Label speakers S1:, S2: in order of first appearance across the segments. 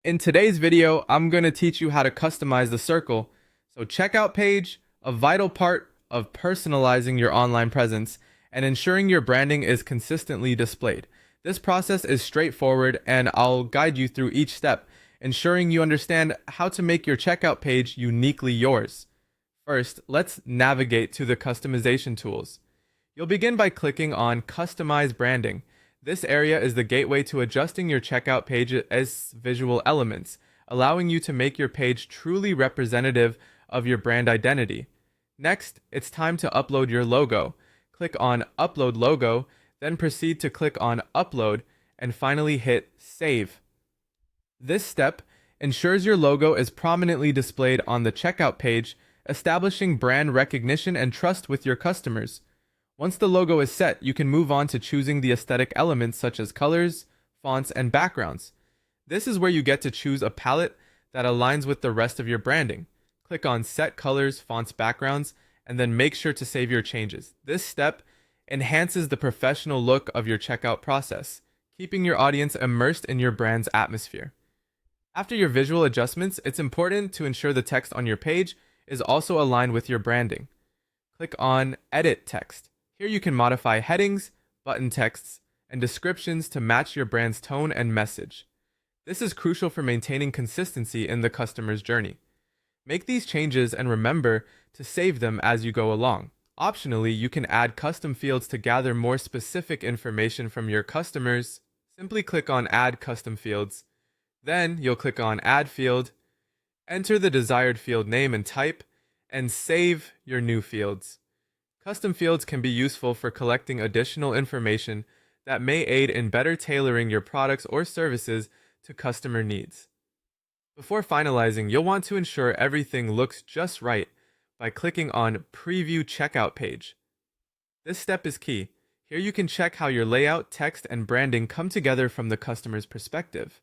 S1: In today's video, I'm going to teach you how to customize the circle. So checkout page, a vital part of personalizing your online presence and ensuring your branding is consistently displayed. This process is straightforward and I'll guide you through each step, ensuring you understand how to make your checkout page uniquely yours. First, let's navigate to the customization tools. You'll begin by clicking on Customize Branding. This area is the gateway to adjusting your checkout page as visual elements, allowing you to make your page truly representative of your brand identity. Next, it's time to upload your logo. Click on Upload Logo, then proceed to click on Upload, and finally hit Save. This step ensures your logo is prominently displayed on the checkout page, establishing brand recognition and trust with your customers. Once the logo is set, you can move on to choosing the aesthetic elements such as colors, fonts, and backgrounds. This is where you get to choose a palette that aligns with the rest of your branding. Click on Set Colors, Fonts, Backgrounds, and then make sure to save your changes. This step enhances the professional look of your checkout process, keeping your audience immersed in your brand's atmosphere. After your visual adjustments, it's important to ensure the text on your page is also aligned with your branding. Click on Edit Text. Here you can modify headings, button texts, and descriptions to match your brand's tone and message. This is crucial for maintaining consistency in the customer's journey. Make these changes and remember to save them as you go along. Optionally, you can add custom fields to gather more specific information from your customers. Simply click on Add Custom Fields. Then you'll click on Add Field, enter the desired field name and type, and save your new fields. Custom fields can be useful for collecting additional information that may aid in better tailoring your products or services to customer needs. Before finalizing, you'll want to ensure everything looks just right by clicking on Preview Checkout Page. This step is key. Here you can check how your layout, text, and branding come together from the customer's perspective.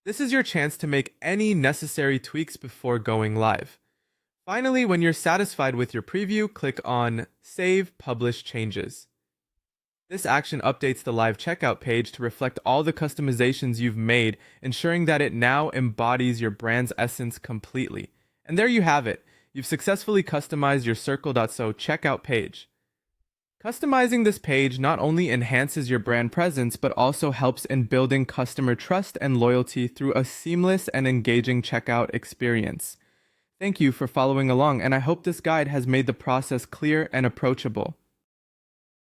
S1: This is your chance to make any necessary tweaks before going live. Finally, when you're satisfied with your preview, click on Save Publish Changes. This action updates the live checkout page to reflect all the customizations you've made, ensuring that it now embodies your brand's essence completely. And there you have it. You've successfully customized your Circle.so checkout page. Customizing this page not only enhances your brand presence, but also helps in building customer trust and loyalty through a seamless and engaging checkout experience. Thank you for following along, and I hope this guide has made the process clear and approachable.